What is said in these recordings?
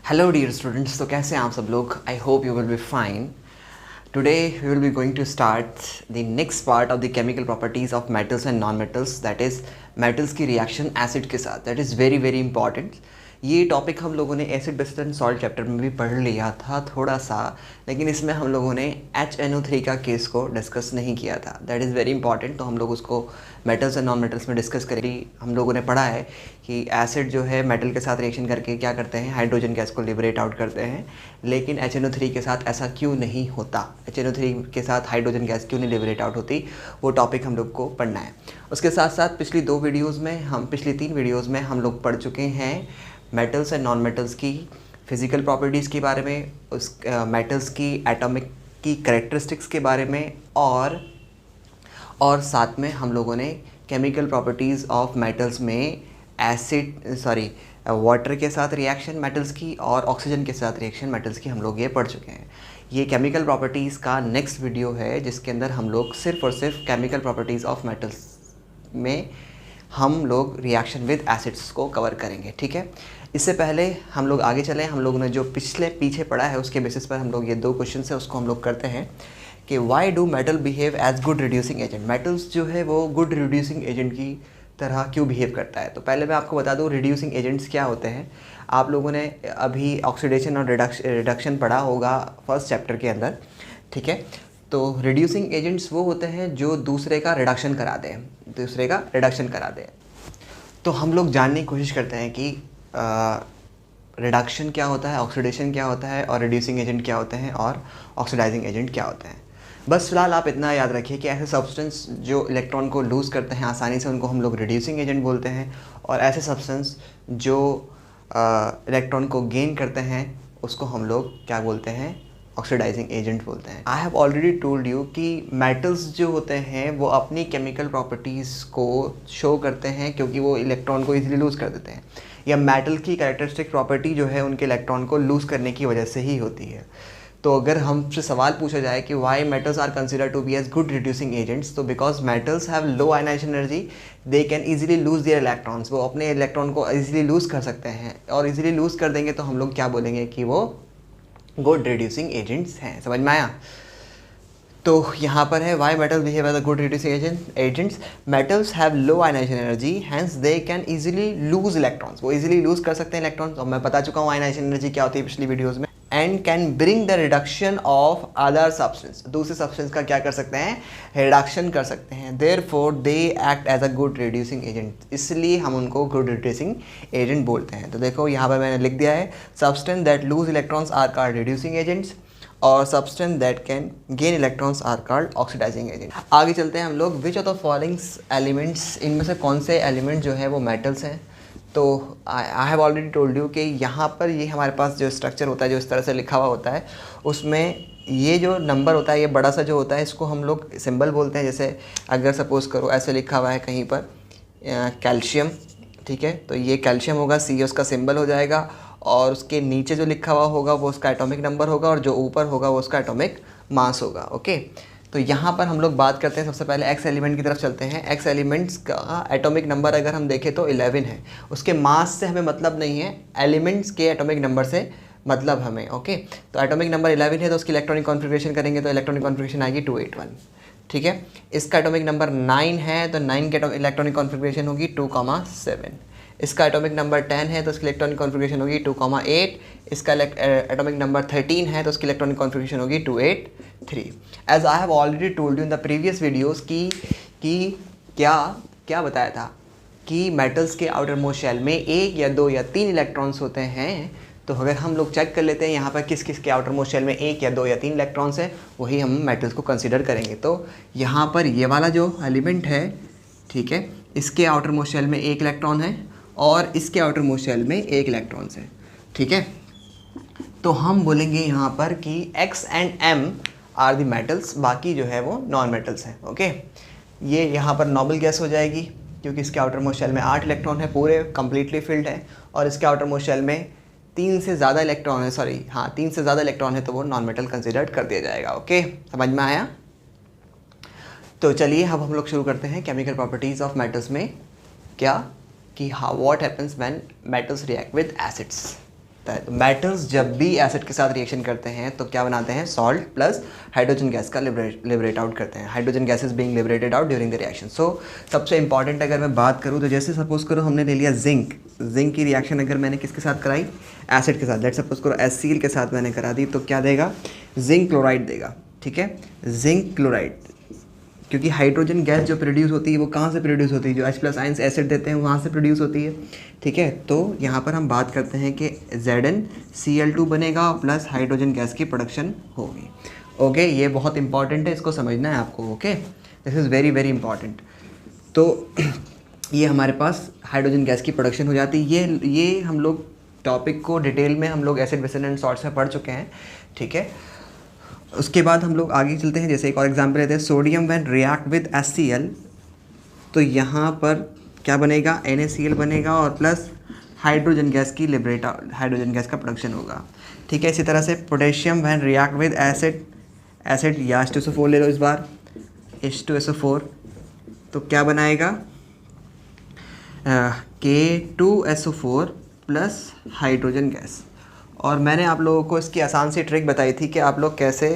Hello dear students, तो कैसे हैं आप सब लोग? I hope you will be fine. Today we will be going to start the next part of the chemical properties of metals and non metals, that is metals की reaction acid के साथ. That is very very important. ये topic हम लोगों ने acid base and salt chapter में भी पढ़ लिया था थोड़ा सा, लेकिन इसमें हम लोगों ने HNO3 का केस को डिस्कस नहीं किया था. That is very important. तो हम लोग उसको मेटल्स एंड नॉन मेटल्स में डिस्कस करेंगे. हम लोगों ने पढ़ा है कि एसिड जो है मेटल के साथ रिएक्शन करके क्या करते हैं, हाइड्रोजन गैस को लिबरेट आउट करते हैं. लेकिन HNO3 के साथ ऐसा क्यों नहीं होता, HNO3 के साथ हाइड्रोजन गैस क्यों नहीं लिबरेट आउट होती, वो टॉपिक हम लोग को पढ़ना है. उसके साथ साथ पिछली 3 वीडियोज़ में हम लोग पढ़ चुके हैं मेटल्स एंड नॉन मेटल्स की फिज़िकल प्रॉपर्टीज़ के बारे में, उस मेटल्स की एटॉमिक की करेक्टरिस्टिक्स के बारे में, और साथ में हम लोगों ने केमिकल प्रॉपर्टीज़ ऑफ मेटल्स में वाटर के साथ रिएक्शन मेटल्स की और ऑक्सीजन के साथ रिएक्शन मेटल्स की हम लोग ये पढ़ चुके हैं. ये केमिकल प्रॉपर्टीज़ का नेक्स्ट वीडियो है जिसके अंदर हम लोग सिर्फ और सिर्फ केमिकल प्रॉपर्टीज़ ऑफ मेटल्स में हम लोग रिएक्शन विद एसिड्स को कवर करेंगे. ठीक है, इससे पहले हम लोग आगे चलें. हम लोगों ने जो पीछे पढ़ा है उसके बेसिस पर हम लोग ये 2 क्वेश्चन है उसको हम लोग करते हैं कि why do metal behave as good reducing agent. Metals जो है वो गुड रिड्यूसिंग एजेंट की तरह क्यों बिहेव करता है. तो पहले मैं आपको बता दूं रिड्यूसिंग एजेंट्स क्या होते हैं. आप लोगों ने अभी ऑक्सीडेशन और रिडक्शन पढ़ा होगा फर्स्ट चैप्टर के अंदर. ठीक है, तो रिड्यूसिंग एजेंट्स वो होते हैं जो दूसरे का रिडक्शन करा दें. तो हम लोग जानने की कोशिश करते हैं कि रिडक्शन क्या होता है, ऑक्सीडेशन क्या होता है, और रिड्यूसिंग एजेंट क्या होते हैं, और ऑक्सीडाइजिंग एजेंट क्या होते हैं. बस फिलहाल आप इतना याद रखिए कि ऐसे सब्सटेंस जो इलेक्ट्रॉन को लूज़ करते हैं आसानी से उनको हम लोग रिड्यूसिंग एजेंट बोलते हैं, और ऐसे सब्सटेंस जो इलेक्ट्रॉन को गेन करते हैं उसको हम लोग क्या बोलते हैं, ऑक्सीडाइजिंग एजेंट बोलते हैं. आई हैव ऑलरेडी टोल्ड यू कि मेटल्स जो होते हैं वो अपनी केमिकल प्रॉपर्टीज़ को शो करते हैं क्योंकि वो इलेक्ट्रॉन को इजीली लूज़ कर देते हैं, या मेटल की कैरेक्टरिस्टिक प्रॉपर्टी जो है उनके इलेक्ट्रॉन को लूज़ करने की वजह से ही होती है. तो अगर हमसे सवाल पूछा जाए कि why metals are considered to be as good reducing agents, तो because metals have low ionisation energy, they can easily lose their electrons. वो अपने इलेक्ट्रॉन को इजीली लूज़ कर सकते हैं, और इजीली लूज़ कर देंगे तो हम लोग क्या बोलेंगे कि वो गुड रिड्यूसिंग एजेंट्स हैं. समझ में आया? तो यहाँ पर है why metal behave as a good reducing agents. Metals have low ionisation energy, hence they can easily lose electrons. वो इजीली लूज कर सकते हैं इलेक्ट्रॉन्स, और मैं बता चुका हूँ आयनाइजेशन एनर्जी क्या होती है पिछली वीडियोज़ में. And can bring the reduction of other substance. दूसरे सब्सटेंस का क्या कर सकते हैं, रिडक्शन कर सकते हैं. Therefore they act as a good reducing agent, इसलिए हम उनको गुड रिड्यूसिंग एजेंट बोलते हैं. तो देखो यहाँ पर मैंने लिख दिया है substance that lose electrons are called reducing agents, और substance that can gain electrons are called oxidising agent. आगे चलते हैं हम लोग. Which of the followings elements, इनमें से कौन से एलिमेंट जो है वो मेटल्स हैं. तो आई हैव ऑलरेडी टोल्ड यू कि यहाँ पर ये हमारे पास जो स्ट्रक्चर होता है, जो इस तरह से लिखा हुआ होता है, उसमें ये जो नंबर होता है, ये बड़ा सा जो होता है, इसको हम लोग सिंबल बोलते हैं. जैसे अगर सपोज़ करो ऐसे लिखा हुआ है कहीं पर कैल्शियम, ठीक है, तो ये कैल्शियम होगा, सी उसका सिंबल हो जाएगा, और उसके नीचे जो लिखा हुआ होगा वो उसका एटॉमिक नंबर होगा, और जो ऊपर होगा वो उसका एटॉमिक मास होगा. ओके, तो यहाँ पर हम लोग बात करते हैं. सबसे पहले एक्स एलिमेंट की तरफ चलते हैं. एक्स एलिमेंट्स का एटॉमिक नंबर अगर हम देखें तो 11 है. उसके मास से हमें मतलब नहीं है, एलिमेंट्स के एटॉमिक नंबर से मतलब हमें. ओके, तो एटॉमिक नंबर 11 है तो उसकी इलेक्ट्रॉनिक कॉन्फ़िगरेशन करेंगे तो इलेक्ट्रॉनिक कॉन्फ़िगरेशन आएगी 281. ठीक है, इसका एटॉमिक नंबर 9 है तो 9 के इलेक्ट्रॉनिक कॉन्फ़िगरेशन होगी 2,7. इसका एटॉमिक नंबर 10 है तो उसकी इलेक्ट्रॉनिक कॉन्फ़िगरेशन होगी 2,8. इसका एटॉमिक नंबर 13 है तो उसकी इलेक्ट्रॉनिक कॉन्फ़िगरेशन होगी 283. As I have already told you in the previous videos कि क्या बताया था कि मेटल्स के आउटर मोस्ट शेल में 1 या 2 या 3 इलेक्ट्रॉन्स होते हैं. तो अगर हम लोग चेक कर लेते हैं यहाँ पर किस किस के आउटर मोस्ट शेल में 1 या 2 या 3 इलेक्ट्रॉन्स हैं, वही हम मेटल्स को कंसिडर करेंगे. तो यहाँ पर ये वाला जो एलिमेंट है, ठीक है, इसके आउटर मोस्ट शेल में 1 इलेक्ट्रॉन है और इसके आउटर मोस्ट शेल में 1 इलेक्ट्रॉन्स है. ठीक है, तो हम बोलेंगे यहाँ पर कि X and M are the metals, बाकी जो है वो नॉन मेटल्स हैं. ओके, ये यहाँ पर नोबल गैस हो जाएगी क्योंकि इसके आउटर मोस्ट शेल में 8 इलेक्ट्रॉन है, पूरे कम्प्लीटली फिल्ड है, और इसके आउटर मोस्ट शेल में 3 से ज़्यादा इलेक्ट्रॉन है, 3 से ज़्यादा इलेक्ट्रॉन है, तो वो नॉन मेटल कंसिडर्ड कर दिया जाएगा. ओके, समझ में आया? तो चलिए अब हम लोग शुरू करते हैं केमिकल प्रॉपर्टीज़ ऑफ मेटल्स में. क्या कि what happens when metals react with acids. है। तो मेटल्स जब भी एसिड के साथ रिएक्शन करते हैं तो क्या बनाते हैं, सॉल्ट प्लस हाइड्रोजन गैस का लिबरेट आउट करते हैं। Hydrogen gas is being liberated out during the reaction. So सबसे इंपॉर्टेंट अगर मैं बात करूँ तो जैसे सपोज करो हमने ले लिया जिंक की रिएक्शन अगर मैंने किसके साथ कराई, एसिड के साथ, लेट सपोज करो HCl के साथ मैंने करा दी, तो क्या देगा, जिंक क्लोराइड देगा। ठीक है, जिंक क्लोराइड, क्योंकि हाइड्रोजन गैस जो प्रोड्यूस होती है वो कहाँ से प्रोड्यूस होती है, जो H+ आयंस एसिड देते हैं वहाँ से प्रोड्यूस होती है। ठीक है, तो यहाँ पर हम बात करते हैं कि ZnCl2 बनेगा प्लस हाइड्रोजन गैस की प्रोडक्शन होगी। ओके, ये बहुत इंपॉर्टेंट है, इसको समझना है आपको। Okay, this is very very important. तो ये हमारे पास हाइड्रोजन गैस की प्रोडक्शन हो जाती है। ये हम लोग टॉपिक को डिटेल में हम लोग एसिड बेस एंड सॉल्ट्स में पढ़ चुके हैं। ठीक है, उसके बाद हम लोग आगे चलते हैं। जैसे एक और एग्जांपल लेते हैं, sodium when react with HCl, तो यहाँ पर क्या बनेगा, NaCl बनेगा और प्लस हाइड्रोजन गैस की हाइड्रोजन गैस का प्रोडक्शन होगा। ठीक है, इसी तरह से potassium when react with acid या H2SO4 ले लो इस बार, H2SO4, तो क्या बनाएगा, K2SO4 प्लस हाइड्रोजन गैस। और मैंने आप लोगों को इसकी आसान सी ट्रिक बताई थी कि आप लोग कैसे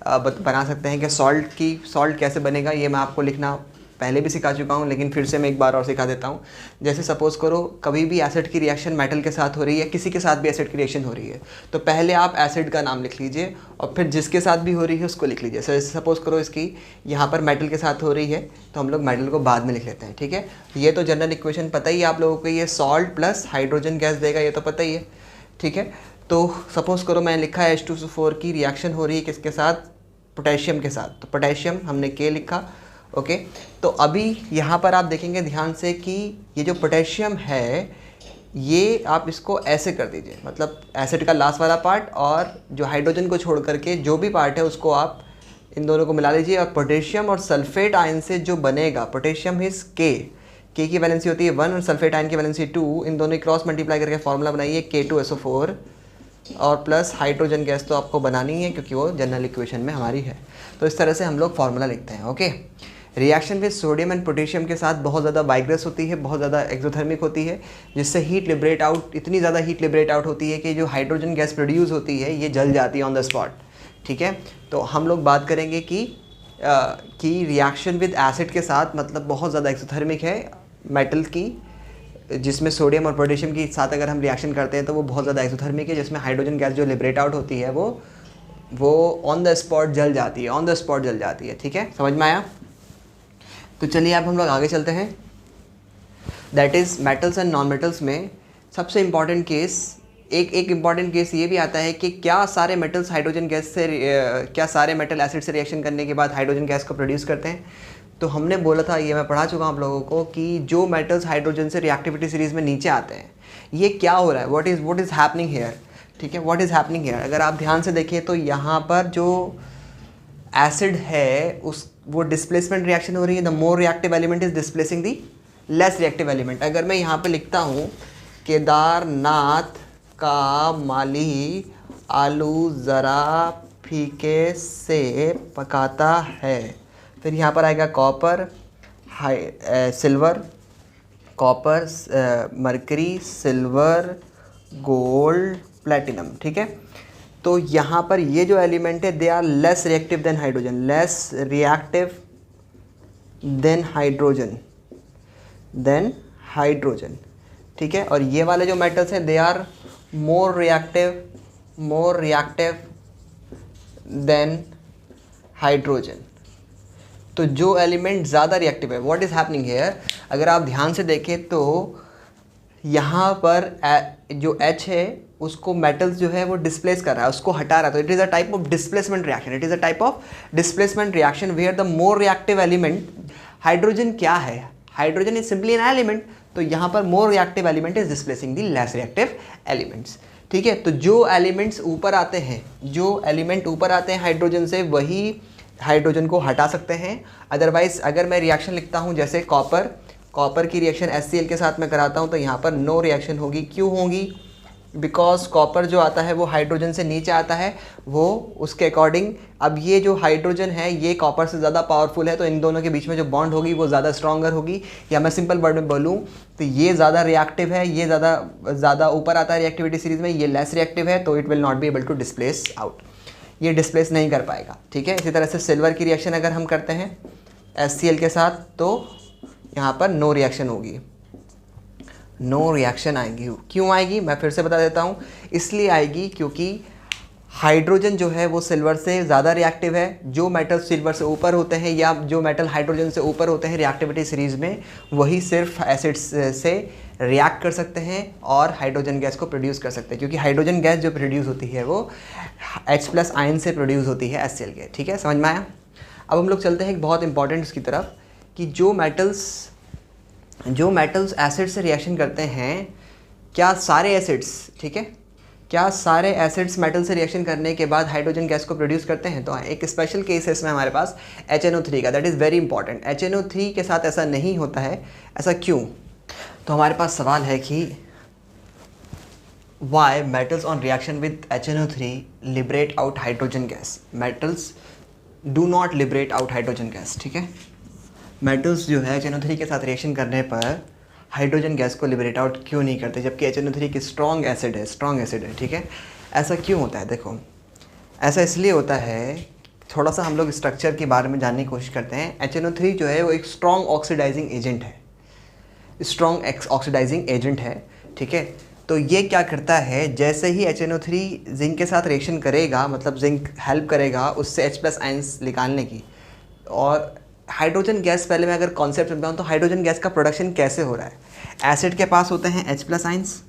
बना सकते हैं कि सॉल्ट कैसे बनेगा। ये मैं आपको लिखना पहले भी सिखा चुका हूँ, लेकिन फिर से मैं एक बार और सिखा देता हूँ। जैसे सपोज़ करो कभी भी एसिड की रिएक्शन मेटल के साथ हो रही है, किसी के साथ भी एसिड की रिएक्शन हो रही है, तो पहले आप एसिड का नाम लिख लीजिए और फिर जिसके साथ भी हो रही है उसको लिख लीजिए। जैसे सपोज़ करो इसकी यहाँ पर मेटल के साथ हो रही है तो हम लोग मेटल को बाद में लिख लेते हैं। ठीक है, ये तो जनरल इक्वेशन पता ही है आप लोगों को, ये सॉल्ट प्लस हाइड्रोजन गैस देगा, ये तो पता ही है। ठीक है, तो सपोज़ करो मैंने लिखा है H2SO4 की रिएक्शन हो रही है किसके साथ, पोटेशियम के साथ, तो पोटेशियम हमने K लिखा। ओके, तो अभी यहाँ पर आप देखेंगे ध्यान से कि ये जो पोटेशियम है ये आप इसको ऐसे कर दीजिए, मतलब एसिड का लास्ट वाला पार्ट और जो हाइड्रोजन को छोड़ करके जो भी पार्ट है उसको आप इन दोनों को मिला लीजिए। और पोटेशियम और सल्फेट आयन से जो बनेगा, पोटेशियम इज K की वैलेंसी होती है 1 और सल्फेट आयन की वैलेंसी 2, इन दोनों की क्रॉस मल्टीप्लाई करके फॉर्मूला बनाइए K2SO4 और प्लस हाइड्रोजन गैस तो आपको बनानी है क्योंकि वो जनरल इक्वेशन में हमारी है। तो इस तरह से हम लोग फार्मूला लिखते हैं। Okay, reaction with sodium and potassium के साथ बहुत ज़्यादा वाइग्रस होती है, बहुत ज़्यादा एक्सोथर्मिक होती है, जिससे हीट लिबरेट आउट, इतनी ज़्यादा हीट लिबरेट आउट होती है कि जो हाइड्रोजन गैस प्रोड्यूस होती है ये जल जाती है ऑन द स्पॉट। ठीक है, तो हम लोग बात करेंगे कि रिएक्शन विद एसिड के साथ मतलब बहुत ज़्यादा एक्सोथर्मिक है मेटल की, जिसमें सोडियम और पोटेशियम के साथ अगर हम रिएक्शन करते हैं तो वो बहुत ज़्यादा एक्सोथर्मिक है, जिसमें हाइड्रोजन गैस जो लिबरेट आउट होती है वो ऑन द स्पॉट जल जाती है, ऑन द स्पॉट जल जाती है। ठीक है, समझ में आया? तो चलिए अब हम लोग आगे चलते हैं। That is metals and non metals में सबसे इम्पॉर्टेंट केस, एक इम्पॉर्टेंट केस ये भी आता है कि क्या सारे मेटल्स हाइड्रोजन गैस से क्या सारे मेटल एसिड से रिएक्शन करने के बाद हाइड्रोजन गैस को प्रोड्यूस करते हैं। तो हमने बोला था, ये मैं पढ़ा चुका हूँ आप लोगों को, कि जो मेटल्स हाइड्रोजन से रिएक्टिविटी सीरीज़ में नीचे आते हैं, ये क्या हो रहा है, व्हाट इज़ हैपनिंग हेयर। ठीक है, व्हाट इज़ हैपनिंग हेयर, अगर आप ध्यान से देखें तो यहाँ पर जो एसिड है वो डिस्प्लेसमेंट रिएक्शन हो रही है। The more reactive element is displacing the less reactive element. अगर मैं यहाँ पे लिखता हूँ केदारनाथ का माली आलू ज़रा फीके से पकाता है, फिर यहाँ पर आएगा copper, silver, copper, mercury, silver, gold, platinum. ठीक है, तो यहाँ पर ये जो एलिमेंट है they are less reactive than hydrogen, less reactive than hydrogen. ठीक है, और ये वाले जो मेटल्स हैं they are more reactive than hydrogen. तो जो एलिमेंट ज़्यादा रिएक्टिव है, व्हाट इज़ हैपनिंग हेयर, अगर आप ध्यान से देखें तो यहाँ पर जो H है उसको मेटल्स जो है वो डिस्प्लेस कर रहा है, उसको हटा रहा है। तो it is a type of displacement reaction, where the more reactive element, hydrogen क्या है, hydrogen is simply an element, तो यहाँ पर more reactive element is displacing the less reactive elements. ठीक है, तो जो एलिमेंट्स ऊपर आते हैं, जो एलिमेंट ऊपर आते हैं हाइड्रोजन से, वही हाइड्रोजन को हटा सकते हैं। अदरवाइज अगर मैं रिएक्शन लिखता हूँ जैसे कॉपर की रिएक्शन HCl के साथ में कराता हूँ तो यहाँ पर नो रिएक्शन होगी। क्यों होगी? बिकॉज कॉपर जो आता है वो हाइड्रोजन से नीचे आता है, वो उसके अकॉर्डिंग अब ये जो हाइड्रोजन है ये कॉपर से ज़्यादा पावरफुल है, तो इन दोनों के बीच में जो बॉन्ड होगी वो ज़्यादा स्ट्रॉन्गर होगी। या मैं सिंपल वर्ड में बोलूँ तो ये ज़्यादा रिएक्टिव है, ये ज़्यादा ऊपर आता है रिएक्टिविटी सीरीज में, ये लेस रिएक्टिव है, तो it will not be able to displace out, ये डिस्प्लेस नहीं कर पाएगा। ठीक है, इसी तरह से सिल्वर की रिएक्शन अगर हम करते हैं HCl के साथ तो यहाँ पर नो रिएक्शन होगी, नो रिएक्शन आएगी। क्यों आएगी मैं फिर से बता देता हूँ, इसलिए आएगी क्योंकि हाइड्रोजन जो है वो सिल्वर से ज़्यादा रिएक्टिव है। जो मेटल सिल्वर से ऊपर होते हैं या जो मेटल हाइड्रोजन से ऊपर होते हैं रिएक्टिविटी सीरीज़ में, वही सिर्फ एसिड्स से रिएक्ट कर सकते हैं और हाइड्रोजन गैस को प्रोड्यूस कर सकते हैं, क्योंकि हाइड्रोजन गैस जो प्रोड्यूस होती है वो H+ आयन से प्रोड्यूस होती है HCl के। ठीक है, समझ में आया। अब हम लोग चलते हैं एक बहुत इंपॉर्टेंट उसकी तरफ कि जो मेटल्स एसिड से रिएक्शन करते हैं, क्या सारे एसिड्स, ठीक है, क्या सारे एसिड्स मेटल से रिएक्शन करने के बाद हाइड्रोजन गैस को प्रोड्यूस करते हैं? तो एक स्पेशल केस है इसमें हमारे पास HNO3 का, that is very important. HNO3 के साथ ऐसा नहीं होता है, ऐसा क्यों? तो हमारे पास सवाल है कि why metals on reaction with HNO3 liberate out hydrogen gas, metals do not liberate out hydrogen gas. ठीक है, मेटल्स जो है HNO3 के साथ रिएक्शन करने पर हाइड्रोजन गैस को लिबरेट आउट क्यों नहीं करते, जबकि HNO3 की स्ट्रॉन्ग एसिड है। ठीक है, ऐसा क्यों होता है? देखो, ऐसा इसलिए होता है, थोड़ा सा हम लोग स्ट्रक्चर के बारे में जानने की कोशिश करते हैं। HNO3 जो है वो एक स्ट्रॉन्ग ऑक्सीडाइजिंग एजेंट है, ठीक है। तो ये क्या करता है, जैसे ही HNO3 जिंक के साथ रिएक्शन करेगा, मतलब जिंक हेल्प करेगा उससे H+ आयंस निकालने की। और हाइड्रोजन गैस, पहले मैं अगर कॉन्सेप्ट समझाऊँ तो हाइड्रोजन गैस का प्रोडक्शन कैसे हो रहा है। एसिड के पास होते हैं H+ आयंस,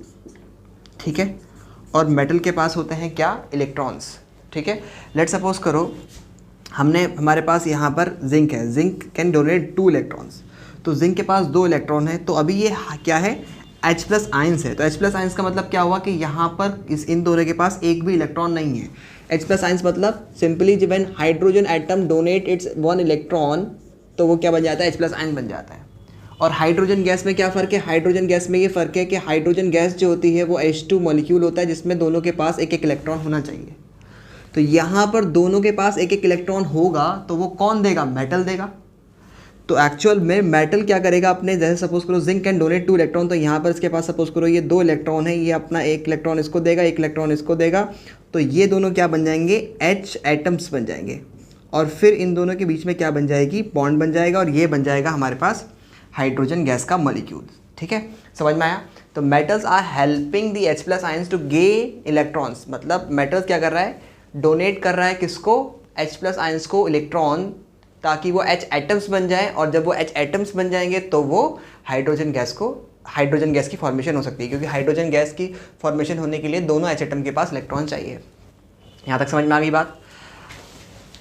ठीक है, और मेटल के पास होते हैं क्या, इलेक्ट्रॉन्स। ठीक है, लेट सपोज करो हमारे पास यहाँ पर जिंक है, जिंक कैन डोनेट 2 इलेक्ट्रॉन्स, तो जिंक के पास 2 इलेक्ट्रॉन है। तो अभी ये क्या है, H+ आयंस है। तो H+ आयंस का मतलब क्या हुआ कि यहाँ पर इन दोनों के पास एक भी इलेक्ट्रॉन नहीं है। H+ आयंस मतलब simply when hydrogen atom donate it's 1 electron, तो वो क्या बन जाता है, H+ आयन बन जाता है। और हाइड्रोजन गैस में क्या फ़र्क है, हाइड्रोजन गैस में ये फ़र्क है कि हाइड्रोजन गैस जो होती है वो H2 मॉलिक्यूल होता है, जिसमें दोनों के पास एक एक इलेक्ट्रॉन होना चाहिए। तो यहाँ पर दोनों के पास एक एक इलेक्ट्रॉन होगा, तो वो कौन देगा, मेटल देगा। तो एक्चुअल में मेटल क्या करेगा अपने, जैसे सपोज करो जिंक कैन डोनेट 2 इलेक्ट्रॉन, तो यहाँ पर इसके पास सपोज करो ये 2 इलेक्ट्रॉन है, ये अपना 1 इलेक्ट्रॉन इसको देगा, 1 इलेक्ट्रॉन इसको देगा, तो ये दोनों क्या बन जाएंगे, H एटम्स बन जाएंगे। और फिर इन दोनों के बीच में क्या बन जाएगी, बॉन्ड बन जाएगा, और ये बन जाएगा हमारे पास हाइड्रोजन गैस का मॉलिक्यूल। ठीक है, समझ में आया। तो metals are helping the H+ ions to gain electrons, मतलब मेटल्स क्या कर रहा है, डोनेट कर रहा है किसको, H+ आयंस को इलेक्ट्रॉन, ताकि वो H एटम्स बन जाए, और जब वो H एटम्स बन जाएंगे तो वो हाइड्रोजन गैस की फॉर्मेशन हो सकती है, क्योंकि हाइड्रोजन गैस की फॉर्मेशन होने के लिए दोनों H एटम के पास इलेक्ट्रॉन चाहिए। यहाँ तक समझ में आ गई बात।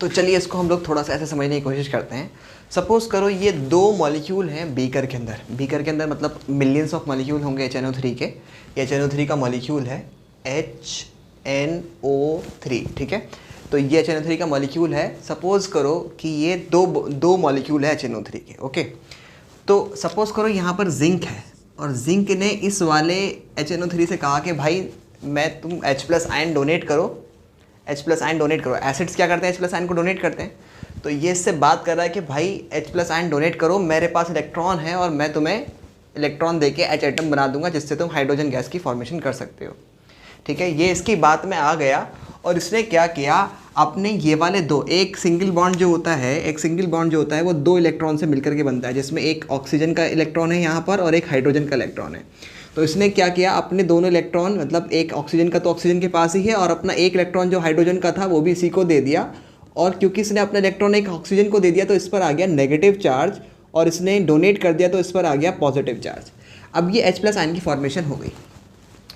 तो चलिए इसको हम लोग थोड़ा सा ऐसे समझने की कोशिश करते हैं। सपोज़ करो ये 2 मॉलिक्यूल हैं बीकर के अंदर मतलब मिलियंस ऑफ मॉलिक्यूल होंगे HNO3 के। ये HNO3 का मॉलिक्यूल है HNO3, ठीक है। तो ये HNO3 का मॉलिक्यूल है। सपोज़ करो कि ये दो मॉलिक्यूल है HNO3 के, ओके। तो सपोज़ करो यहाँ पर जिंक है, और जिंक ने इस वाले HNO3 से कहा कि भाई तुम H+ आयन डोनेट करो, H+ आयन डोनेट करो। एसिड्स क्या करते हैं, H+ आयन को डोनेट करते हैं। तो ये इससे बात कर रहा है कि भाई H+ आयन डोनेट करो, मेरे पास इलेक्ट्रॉन है और मैं तुम्हें इलेक्ट्रॉन देके H एटम बना दूंगा, जिससे तुम हाइड्रोजन गैस की फॉर्मेशन कर सकते हो। ठीक है, ये इसकी बात में आ गया। और इसने क्या किया, अपने ये वाले एक सिंगल बॉन्ड जो होता है वो 2 इलेक्ट्रॉन से मिलकर के बनता है, जिसमें एक ऑक्सीजन का इलेक्ट्रॉन है यहाँ पर और एक हाइड्रोजन का इलेक्ट्रॉन है। तो इसने क्या किया, अपने दोनों इलेक्ट्रॉन, मतलब एक ऑक्सीजन का तो ऑक्सीजन के पास ही है, और अपना एक इलेक्ट्रॉन जो हाइड्रोजन का था वो भी इसी को दे दिया। और क्योंकि इसने अपना इलेक्ट्रॉन एक ऑक्सीजन को दे दिया, तो इस पर आ गया नेगेटिव चार्ज, और इसने डोनेट कर दिया तो इस पर आ गया पॉजिटिव चार्ज। अब ये H+ आयन की फॉर्मेशन हो गई।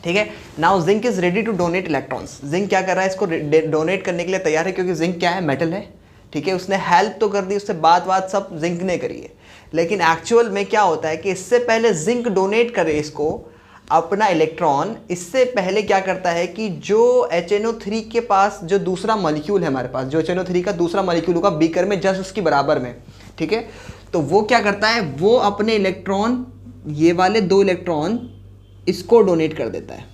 ठीक है, now zinc is ready to donate electrons. Zinc क्या कर रहा है, इसको डोनेट करने के लिए तैयार है, क्योंकि जिंक क्या है, मेटल है। ठीक है, उसने हेल्प तो कर दी, उससे बात सब जिंक ने करी है। लेकिन एक्चुअल में क्या होता है कि इससे पहले जिंक डोनेट करे इसको अपना इलेक्ट्रॉन, इससे पहले क्या करता है कि जो HNO3 के पास जो दूसरा मॉलिक्यूल है हमारे पास, जो HNO3 का दूसरा मॉलिक्यूल होगा बीकर में जस्ट उसकी बराबर में, ठीक है, तो वो क्या करता है, वो अपने इलेक्ट्रॉन, ये वाले 2 इलेक्ट्रॉन इसको डोनेट कर देता है।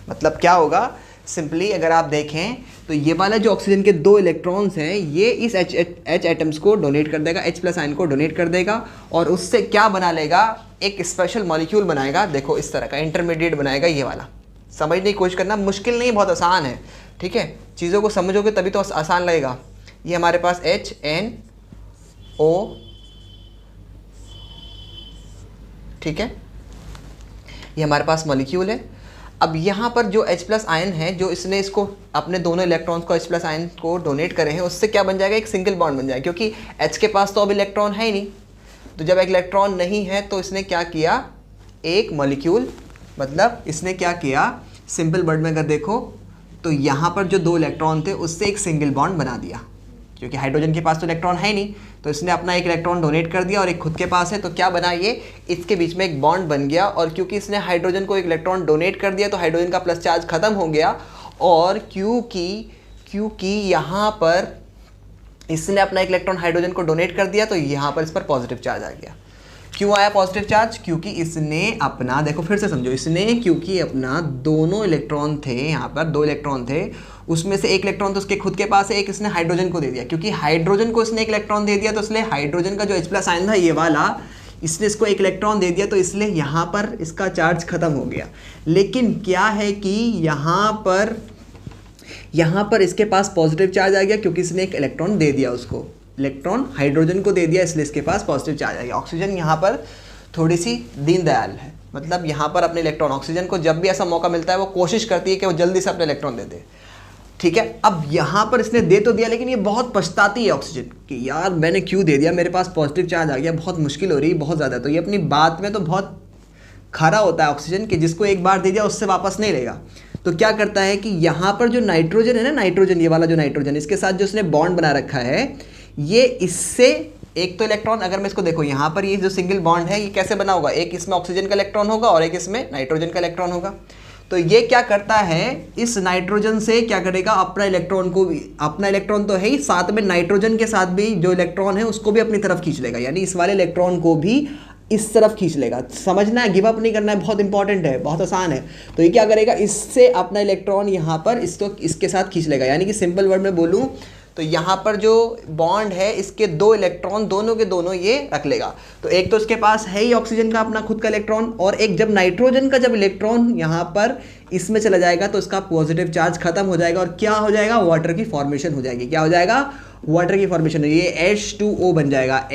मतलब क्या होगा, सिंपली अगर आप देखें तो ये वाला जो ऑक्सीजन के 2 इलेक्ट्रॉन्स हैं ये इस H एटम्स को डोनेट कर देगा, H+ आयन को डोनेट कर देगा और उससे क्या बना लेगा, एक स्पेशल मॉलिक्यूल बनाएगा। देखो इस तरह का इंटरमीडिएट बनाएगा ये वाला। समझने की कोशिश करना, मुश्किल नहीं, बहुत आसान है, ठीक है। चीज़ों को समझोगे तभी तो आसान लगेगा। ये हमारे पास HNO, ठीक है, ये हमारे पास मॉलिक्यूल है। अब यहाँ पर जो H+ आयन है, जो इसने इसको अपने दोनों इलेक्ट्रॉन्स को H+ आयन को डोनेट करे हैं, उससे क्या बन जाएगा, एक सिंगल बॉन्ड बन जाएगा, क्योंकि H के पास तो अब इलेक्ट्रॉन है ही नहीं। तो जब एक इलेक्ट्रॉन नहीं है तो इसने क्या किया, एक मॉलिक्यूल, मतलब इसने क्या किया, सिंपल वर्ड में अगर देखो तो यहाँ पर जो 2 इलेक्ट्रॉन थे उससे एक सिंगल बॉन्ड बना दिया, क्योंकि हाइड्रोजन के पास तो इलेक्ट्रॉन है नहीं, तो इसने अपना एक इलेक्ट्रॉन डोनेट कर दिया और एक खुद के पास है, तो क्या बना, ये इसके बीच में एक बॉन्ड बन गया। और क्योंकि इसने हाइड्रोजन को एक इलेक्ट्रॉन डोनेट कर दिया तो हाइड्रोजन का प्लस चार्ज खत्म हो गया। और क्योंकि यहाँ पर इसने अपना एक इलेक्ट्रॉन हाइड्रोजन को डोनेट कर दिया तो यहाँ पर इस पर पॉजिटिव चार्ज आ गया। क्यों आया पॉजिटिव चार्ज, क्योंकि इसने अपना, देखो फिर से समझो, इसने क्योंकि अपना दोनों इलेक्ट्रॉन थे, यहाँ पर 2 इलेक्ट्रॉन थे, उसमें से एक इलेक्ट्रॉन तो उसके खुद के पास है, एक इसने हाइड्रोजन को दे दिया। क्योंकि हाइड्रोजन को इसने एक इलेक्ट्रॉन दे दिया तो इसलिए हाइड्रोजन का जो H+ आयन था ये वाला, इसने इसको एक इलेक्ट्रॉन दे दिया तो इसलिए यहाँ पर इसका चार्ज खत्म हो गया। लेकिन क्या है कि यहाँ पर इसके पास पॉजिटिव चार्ज आ गया, क्योंकि इसने एक इलेक्ट्रॉन दे दिया, उसको इलेक्ट्रॉन हाइड्रोजन को दे दिया, इसलिए इसके पास पॉजिटिव चार्ज आ गया। ऑक्सीजन यहाँ पर थोड़ी सी दीनदयाल है, मतलब यहाँ पर अपने इलेक्ट्रॉन, ऑक्सीजन को जब भी ऐसा मौका मिलता है वो कोशिश करती है कि वो जल्दी से अपने इलेक्ट्रॉन दे दे, ठीक है। अब यहाँ पर इसने दे तो दिया, लेकिन ये बहुत पछताती है ऑक्सीजन कि यार मैंने क्यों दे दिया, मेरे पास पॉजिटिव चार्ज आ गया, बहुत मुश्किल हो रही है, बहुत ज़्यादा। तो ये अपनी बात में तो बहुत खरा होता है ऑक्सीजन, कि जिसको एक बार दे दिया उससे वापस नहीं लेगा। तो क्या करता है कि यहाँ पर जो नाइट्रोजन है ना, नाइट्रोजन, ये वाला जो नाइट्रोजन, इसके साथ जो उसने बॉन्ड बना रखा है, ये इससे एक तो इलेक्ट्रॉन, अगर मैं इसको देखो यहाँ पर ये जो सिंगल बॉन्ड है ये कैसे बना होगा, एक इसमें ऑक्सीजन का इलेक्ट्रॉन होगा और एक इसमें नाइट्रोजन का इलेक्ट्रॉन होगा। तो ये क्या करता है, इस नाइट्रोजन से क्या करेगा, अपना इलेक्ट्रॉन को भी, अपना इलेक्ट्रॉन तो है ही, साथ में नाइट्रोजन के साथ भी जो इलेक्ट्रॉन है उसको भी अपनी तरफ खींच लेगा, यानी इस वाले इलेक्ट्रॉन को भी इस तरफ खींच लेगा। समझना है, गिव अप नहीं करना है, बहुत इंपॉर्टेंट है, बहुत आसान है। तो ये क्या करेगा, इससे अपना इलेक्ट्रॉन यहाँ पर इसको इसके साथ खींच लेगा। यानी कि सिंपल वर्ड में बोलूँ तो यहाँ पर जो बॉन्ड है इसके 2 इलेक्ट्रॉन दोनों के दोनों ये रख लेगा। तो एक तो इसके पास है ही ऑक्सीजन का अपना खुद का इलेक्ट्रॉन, और एक जब नाइट्रोजन का जब इलेक्ट्रॉन यहाँ पर इसमें चला जाएगा तो इसका पॉजिटिव चार्ज खत्म हो जाएगा और क्या हो जाएगा, वाटर की फॉर्मेशन हो जाएगी। क्या हो जाएगा, वाटर की फॉर्मेशन, ये H2O बन जाएगा,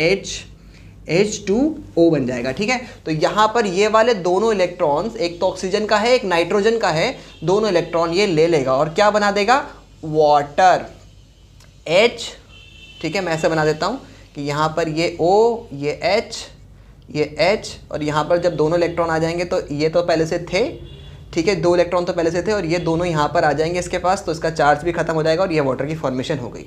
H2O बन जाएगा, ठीक है। तो यहाँ पर ये वाले दोनों इलेक्ट्रॉन्स, एक तो ऑक्सीजन का है एक नाइट्रोजन का है, दोनों इलेक्ट्रॉन ये ले लेगा और क्या बना देगा, वाटर, H, ठीक है। मैं ऐसे बना देता हूँ कि यहाँ पर ये O, ये H और यहाँ पर जब दोनों इलेक्ट्रॉन आ जाएंगे तो ये तो पहले से थे, ठीक है, 2 इलेक्ट्रॉन तो पहले से थे और ये दोनों यहाँ पर आ जाएंगे इसके पास, तो इसका चार्ज भी खत्म हो जाएगा और ये वाटर की फॉर्मेशन हो गई।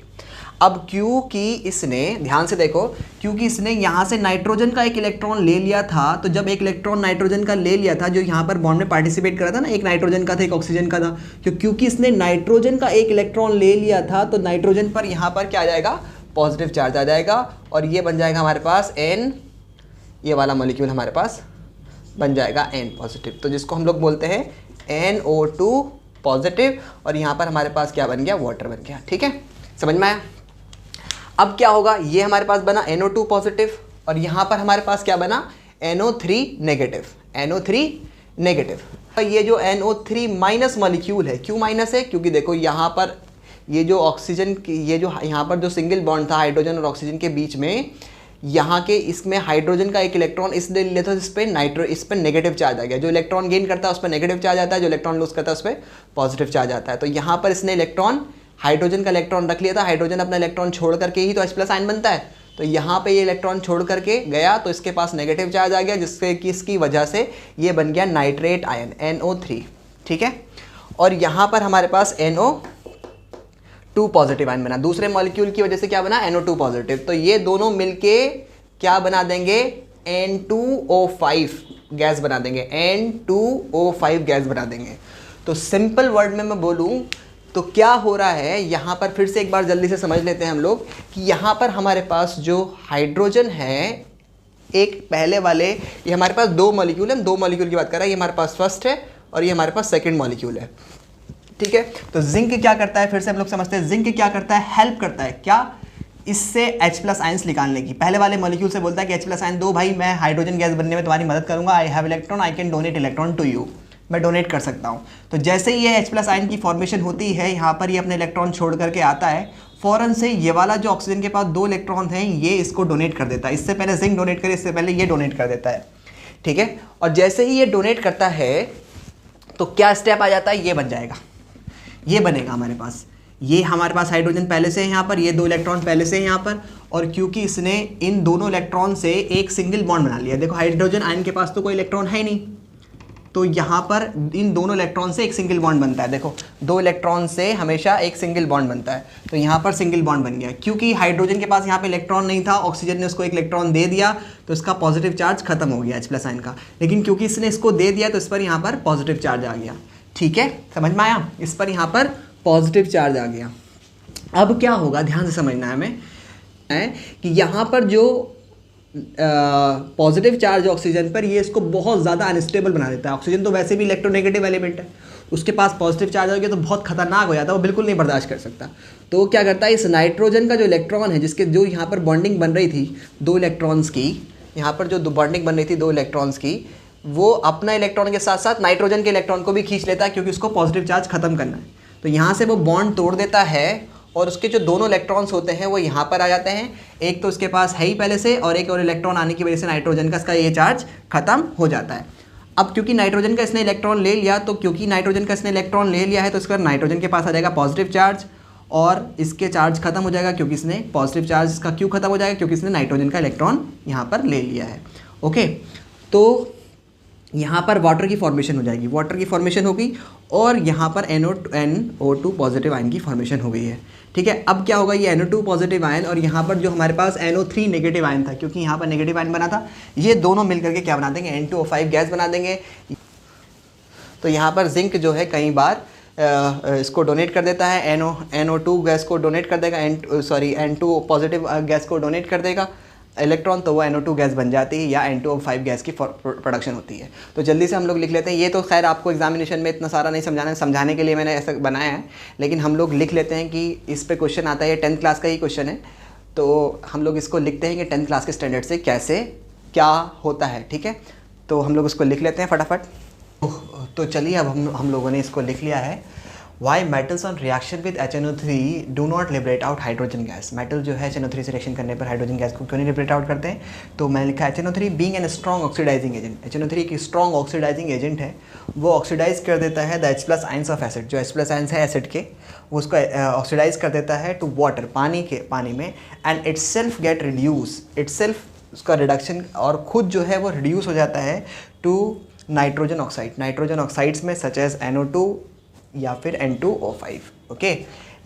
अब क्योंकि इसने, ध्यान से देखो, क्योंकि इसने यहाँ से नाइट्रोजन का एक इलेक्ट्रॉन ले लिया था, तो जब एक इलेक्ट्रॉन नाइट्रोजन का ले लिया था, जो यहाँ पर बॉन्ड में पार्टिसिपेट करा था ना, एक नाइट्रोजन का था एक ऑक्सीजन का था, तो क्योंकि इसने नाइट्रोजन का एक इलेक्ट्रॉन ले लिया था तो नाइट्रोजन पर यहाँ पर क्या आ जाएगा, पॉजिटिव चार्ज आ जाएगा और ये बन जाएगा हमारे पास N, ये वाला मॉलिक्यूल हमारे पास बन जाएगा N पॉजिटिव, तो जिसको हम लोग बोलते हैं NO2 पॉजिटिव, और यहाँ पर हमारे पास क्या बन गया, वाटर बन गया, ठीक है, समझ में आया। अब क्या होगा, ये हमारे पास बना NO2 पॉजिटिव और यहाँ पर हमारे पास क्या बना, NO3 नेगेटिव। ये जो NO3 माइनस मॉलिक्यूल है, क्यों माइनस है, क्योंकि देखो यहाँ पर ये जो ऑक्सीजन की, ये जो यहाँ पर जो सिंगल बॉन्ड था हाइड्रोजन और ऑक्सीजन के बीच में, यहाँ के इसमें हाइड्रोजन का एक इलेक्ट्रॉन इसने ले लिया था, इस पर नेगेटिव चार्ज आ गया। जो इलेक्ट्रॉन गेन करता है उस पर नेगेटिव चार्ज आता है, जो इलेक्ट्रॉन लूज करता है उस पर पॉजिटिव चार्ज आता है। तो यहाँ पर इसने इलेक्ट्रॉन, हाइड्रोजन का इलेक्ट्रॉन रख लिया था, हाइड्रोजन अपना इलेक्ट्रॉन छोड़ करके ही तो H+ आयन बनता है, तो यहाँ पे ये इलेक्ट्रॉन छोड़ करके गया तो इसके पास नेगेटिव चार्ज आ गया, जिससे कि इसकी वजह से ये बन गया नाइट्रेट आयन NO3, ठीक है। और यहाँ पर हमारे पास NO2 पॉजिटिव आयन बना, दूसरे मॉलिक्यूल की वजह से क्या बना, NO2 पॉजिटिव। तो ये दोनों मिलके क्या बना देंगे, N2O5 गैस बना देंगे, N2O5 गैस बना देंगे। तो सिंपल वर्ड में मैं बोलूँ तो क्या हो रहा है यहाँ पर, फिर से एक बार जल्दी से समझ लेते हैं हम लोग कि यहाँ पर हमारे पास जो हाइड्रोजन है, एक पहले वाले, ये हमारे पास 2 मॉलिक्यूल है, हम 2 मॉलिक्यूल की बात कर रहे हैं, ये हमारे पास फर्स्ट है और ये हमारे पास सेकेंड मॉलिक्यूल है, ठीक है। तो जिंक क्या करता है, फिर से हम लोग समझते हैं, जिंक क्या करता है, हेल्प करता है क्या, इससे H+ आयंस निकालने की। पहले वाले मॉलिक्यूल से बोलता है कि H+ आयन दो भाई, मैं हाइड्रोजन गैस बनने में तुम्हारी मदद करूंगा, I have electron, I can donate electron to you, मैं डोनेट कर सकता हूं। तो जैसे ही ये H+ आयन की फॉर्मेशन होती है, यहाँ पर ये अपने इलेक्ट्रॉन छोड़ करके आता है, फौरन से ये वाला जो ऑक्सीजन के पास 2 इलेक्ट्रॉन हैं, ये इसको डोनेट कर देता है। इससे पहले जिंक डोनेट करे, इससे पहले ये डोनेट कर देता है, ठीक है। और जैसे ही ये डोनेट करता है तो क्या स्टेप आ जाता है, ये बन जाएगा, ये बनेगा हमारे पास, ये हमारे पास हाइड्रोजन पहले से है यहाँ पर, ये 2 इलेक्ट्रॉन पहले से है यहाँ पर, और क्योंकि इसने इन दोनों इलेक्ट्रॉन से एक सिंगल बॉन्ड बना लिया, देखो हाइड्रोजन आयन के पास तो कोई इलेक्ट्रॉन है नहीं, तो यहाँ पर इन दोनों इलेक्ट्रॉन से एक सिंगल बॉन्ड बनता है। देखो 2 इलेक्ट्रॉन से हमेशा एक सिंगल बॉन्ड बनता है, तो यहाँ पर सिंगल बॉन्ड बन गया। क्योंकि हाइड्रोजन के पास यहाँ पे इलेक्ट्रॉन नहीं था, ऑक्सीजन ने उसको एक इलेक्ट्रॉन दे दिया, तो इसका पॉजिटिव चार्ज खत्म हो गया H+ आयन का। लेकिन क्योंकि इसने इसको दे दिया तो इस पर यहाँ पर पॉजिटिव चार्ज आ गया, ठीक है, समझ में आया, इस पर यहाँ पर पॉजिटिव चार्ज आ गया। अब क्या होगा, ध्यान से समझना है हमें, है कि यहाँ पर जो पॉजिटिव चार्ज ऑक्सीजन पर, ये इसको बहुत ज़्यादा अनस्टेबल बना देता है। ऑक्सीजन तो वैसे भी इलेक्ट्रोनेगेटिव एलिमेंट है, उसके पास पॉजिटिव चार्ज हो गया तो बहुत खतरनाक हो जाता है, वो बिल्कुल नहीं बर्दाश्त कर सकता। तो क्या करता है, इस नाइट्रोजन का जो इलेक्ट्रॉन है, जिसके जो यहाँ पर बॉन्डिंग बन रही थी 2 इलेक्ट्रॉन्स की, यहाँ पर जो बॉन्डिंग बन रही थी 2 इलेक्ट्रॉन्स की, वो अपना इलेक्ट्रॉन के साथ साथ नाइट्रोजन के इलेक्ट्रॉन को भी खींच लेता है, क्योंकि उसको पॉजिटिव चार्ज खत्म करना है। तो यहाँ से वो बॉन्ड तोड़ देता है, और उसके जो दोनों इलेक्ट्रॉन्स होते हैं वो यहाँ पर आ जाते हैं। एक तो उसके पास है ही पहले से, और एक और इलेक्ट्रॉन आने की वजह से नाइट्रोजन का इसका ये चार्ज खत्म हो जाता है। अब क्योंकि नाइट्रोजन का इसने इलेक्ट्रॉन ले लिया, तो क्योंकि नाइट्रोजन का इसने इलेक्ट्रॉन ले लिया है, तो इसका नाइट्रोजन के पास आ जाएगा पॉजिटिव चार्ज, और इसके चार्ज खत्म हो जाएगा, क्योंकि इसने पॉजिटिव चार्ज, इसका क्यों खत्म हो जाएगा, क्योंकि इसने नाइट्रोजन का इलेक्ट्रॉन यहाँ पर ले लिया है। ओके, तो यहाँ पर वाटर की फॉर्मेशन हो जाएगी, वाटर की फॉर्मेशन होगी, और यहाँ पर NO2 पॉजिटिव आयन की फॉर्मेशन हो गई है, ठीक है। अब क्या होगा, ये NO2 पॉजिटिव आयन और यहाँ पर जो हमारे पास NO3 नेगेटिव आयन था, क्योंकि यहाँ पर नेगेटिव आयन बना था, ये दोनों मिलकर के क्या बना देंगे, N2O5 गैस बना देंगे। तो यहाँ पर जिंक जो है कई बार इसको डोनेट कर देता है, NO2 गैस को डोनेट कर देगा, N2 पॉजिटिव गैस को डोनेट कर देगा इलेक्ट्रॉन, तो वो NO2 गैस बन जाती है, या N2O5 गैस की प्रोडक्शन होती है। तो जल्दी से हम लोग लिख लेते हैं। ये तो खैर आपको एग्जामिनेशन में इतना सारा नहीं समझाना है, समझाने के लिए मैंने ऐसा बनाया है, लेकिन हम लोग लिख लेते हैं कि इस पे क्वेश्चन आता है, ये 10th क्लास का ही क्वेश्चन है, तो हम लोग इसको लिखते हैं कि 10th क्लास के स्टैंडर्ड से कैसे क्या होता है, ठीक है। तो हम लोग उसको लिख लेते हैं फटाफट। तो चलिए अब हम लोगों ने इसको लिख लिया है। Why metals on reaction with HNO3 do not liberate out hydrogen gas? Metal जो है HNO3 से रिएक्शन करने पर हाइड्रोजन गैस को क्यों नहीं लिबरेट आउट करते हैं? तो मैंने लिखा HNO3 being an strong oxidizing agent, HNO3 एक स्ट्रॉन्ग ऑक्सीडाइजिंग एजेंट है, वो ऑक्सीडाइज कर देता है the H+ ions of acid, जो H+ आयंस है एसिड के, वो उसको ऑक्सीडाइज कर देता है टू वाटर, पानी में, and itself get reduce, itself उसका रिडक्शन, और खुद जो है वो रिड्यूस हो जाता है to nitrogen oxide, nitrogen oxides में सच एज NO2 या फिर N2O5, ओके।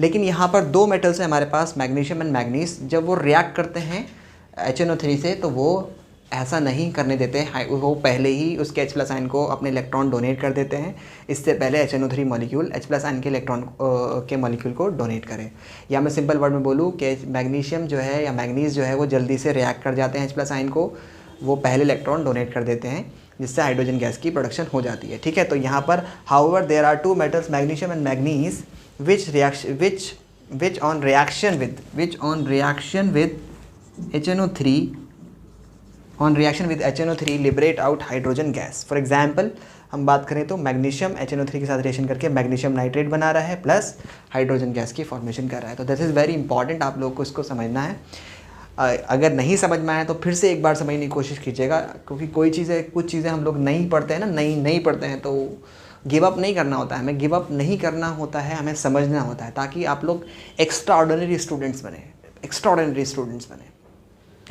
लेकिन यहाँ पर 2 मेटल्स हैं हमारे पास, मैग्नीशियम एंड मैग्नीज, जब वो रिएक्ट करते हैं HNO3 से, तो वो ऐसा नहीं करने देते हैं, वो पहले ही उसके H+ आयन को अपने इलेक्ट्रॉन डोनेट कर देते हैं, इससे पहले HNO3 मॉलिक्यूल H+ आयन के इलेक्ट्रॉन के मॉलिक्यूल को डोनेट करें। या मैं सिंपल वर्ड में बोलूँ कि मैग्नीशियम जो है या मैग्नीज जो है वो जल्दी से रिएक्ट कर जाते हैं H+ आयन को, वो पहले इलेक्ट्रॉन डोनेट कर देते हैं, जिससे हाइड्रोजन गैस की प्रोडक्शन हो जाती है, ठीक है। तो यहाँ पर however there are 2 metals magnesium and manganese which on reaction with HNO3 liberate out hydrogen gas. For example हम बात करें तो मैग्नीशियम HNO3 के साथ रिएक्शन करके मैग्नीशियम नाइट्रेट बना रहा है, प्लस हाइड्रोजन गैस की फॉर्मेशन कर रहा है। तो दिस इज़ वेरी इंपॉर्टेंट, आप लोगों को इसको समझना है। अगर नहीं समझ में आया तो फिर से एक बार समझने की कोशिश कीजिएगा, क्योंकि कुछ चीज़ें हम लोग नहीं पढ़ते हैं ना, नहीं पढ़ते हैं, तो गिव अप नहीं करना होता है, हमें गिव अप नहीं करना होता है, हमें समझना होता है, ताकि आप लोग एक्स्ट्रा ऑर्डिनरी स्टूडेंट्स बने,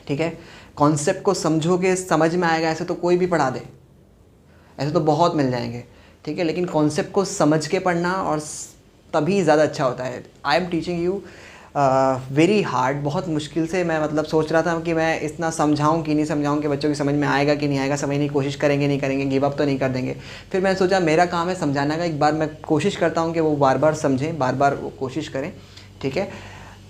ठीक है। कॉन्सेप्ट को समझोगे, समझ में आएगा, ऐसे तो कोई भी पढ़ा दे, ऐसे तो बहुत मिल जाएंगे, ठीक है, लेकिन कॉन्सेप्ट को समझ के पढ़ना और तभी ज़्यादा अच्छा होता है। I am teaching you very hard, बहुत मुश्किल से मैं मतलब सोच रहा था कि मैं इतना समझाऊं कि नहीं समझाऊं, कि बच्चों की समझ में आएगा कि नहीं आएगा, समझने की कोशिश करेंगे नहीं करेंगे, गिव अप तो नहीं कर देंगे। फिर मैंने सोचा मेरा काम है समझाना का, एक बार मैं कोशिश करता हूं कि वो बार बार समझें, बार बार वो कोशिश करें, ठीक है।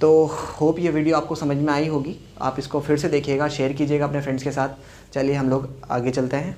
तो होप ये वीडियो आपको समझ में आई होगी, आप इसको फिर से देखिएगा, शेयर कीजिएगा अपने फ्रेंड्स के साथ। चलिए हम लोग आगे चलते हैं।